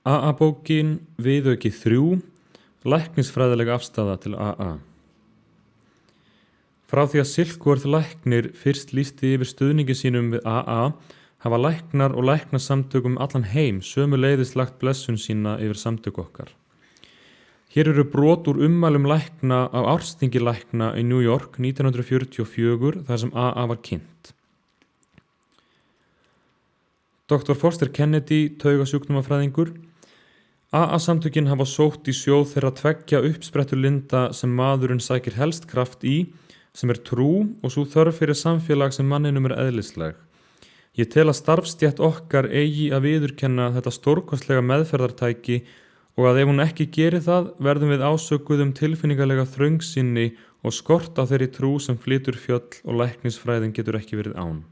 AA-bókin viðauki 3, læknisfræðileg afstaða til AA. Frá því að Silkworth læknir fyrst lýsti yfir stuðningi sínum við AA hafa læknar og læknasamtök allan heim sömuleiðis lagt blessun sína yfir samtök okkar. Hér eru brot úr ummælum lækna á ársþingi lækna í New York 1944 þar sem AA var kynnt. Dr. Foster Kennedy, taugasjúkdómafræðingur: AA-samtökin hafa sótt í sjóð þeirra tveggja uppsprettulinda sem maðurinn sækir helst kraft í, sem trú og sú þörf fyrir samfélag sem manninum eðlislæg. Ég tel að starfstétt okkar eigi að viðurkenna þetta stórkostlega meðferðartæki og að ef hún ekki geri það, verðum við ásökuð tilfinningalega þröngsinni og skort á þeirri trú sem flytur fjöll og læknisfræðin getur ekki verið án.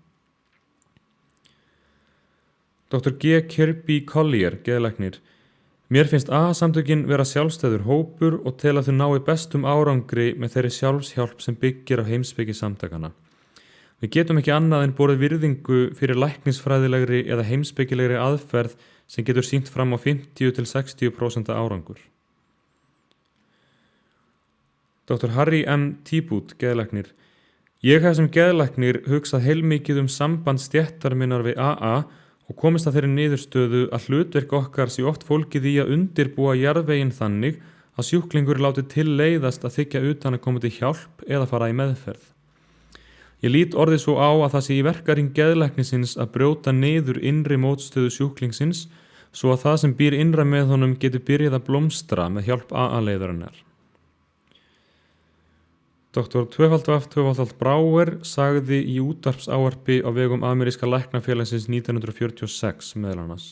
Dr. G. Kirby Collier, geðlæknir: Mér finnst AA-samtökin vera sjálfstæður hópur og tel að þau nái bestum árangri með þeirri sjálfshjálp sem byggir á heimspeki samtakana. Við getum ekki annað en borið virðingu fyrir læknisfræðilegri eða heimspekilegri aðferð sem getur sýnt fram á 50–60% árangur. Dr. Harry M. Tiebout, geðlæknir: Ég hef sem geðlæknir hugsað heilmikið samband stéttar minnar við AA og komist að þeirri niðurstöðu að hlutverk okkar sé oft fólgið í að undirbúa jarðveginn þannig að sjúklingur láti til leiðast að þiggja utan að koma til hjálp eða fara í meðferð. Ég lít orðið svo á að það sé í verkahring geðlæknisins að brjóta niður innri mótstöðu sjúklingsins svo að það sem býr innra með honum getur byrjað að blómstra með hjálp AA-leiðarinnar. Dr. F. Brouwer sagði í útvarpsávarpi á vegum ameríska læknafélagsins 1946 meðal annars: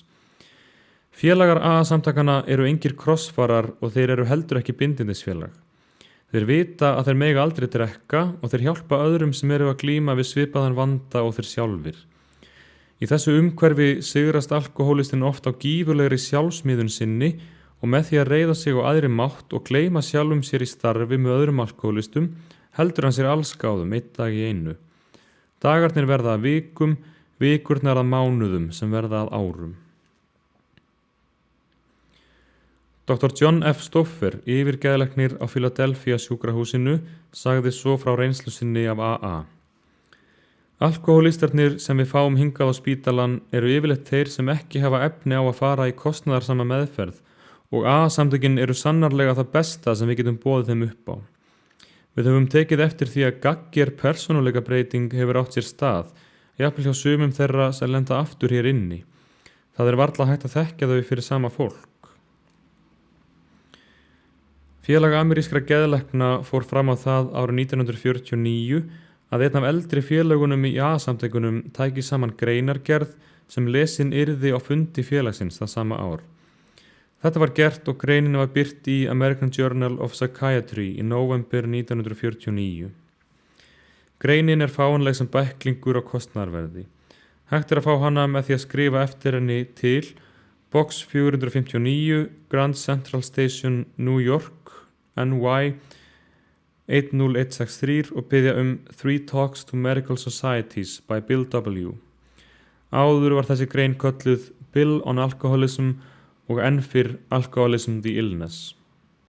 Félagar AA-samtakana eru engir krossfarar og þeir eru heldur ekki bindindisfélag. Þeir vita að þeir mega aldrei drekka og þeir hjálpa öðrum sem eru að glíma við svipaðan vanda og þeir sjálfir. Í þessu umhverfi sigrast alkohólistinn oft á gífurlegri sjálfsmíðun sinni og með því að reiða sig á aðri mátt og gleyma sjálfum sér í starfi með öðrum alkohólistum heldur hann sér allsgáðum einn dag í einu. Dagarnir verða að vikum, vikurnar að mánuðum sem verða að árum. Dr. John F. Stoffer, yfirgeðlæknir á Philadelphia sjúkrahúsinu, sagði svo frá reynslu sinni af AA: Alkohólistarnir sem við fáum hingað á spítalan eru yfirleitt þeir sem ekki hafa efni á að fara í kostnaðarsama meðferð og AA-samtökin eru sannarlega það besta sem við getum boðið þeim upp á. Við höfum tekið eftir því að gagnger persónuleikabreyting hefur átt sér stað, jafnvel hjá sumum þeirra sem lenda aftur hér inni. Það varla hægt að þekkja þau fyrir sama fólk. Félag amerískra geðlækna fór fram á það árið 1949 að einn af eldri félagunum í AA-samtökunum tæki saman greinargerð sem lesin yrði á fundi félagsins það sama ár. Þetta var gert og greinin var birt í American Journal of Psychiatry í nóvember 1949. Greinin fáanleg sem bæklingur á kostnaðarverði. Hægt að fá hana með því að skrifa eftir henni til Box 459, Grand Central Station, New York, NY 10163 og biðja 3 Talks to Medical Societies by Bill W. Áður var þessi grein kölluð Bill on Alcoholism og enn fyrr Alcoholism the Illness.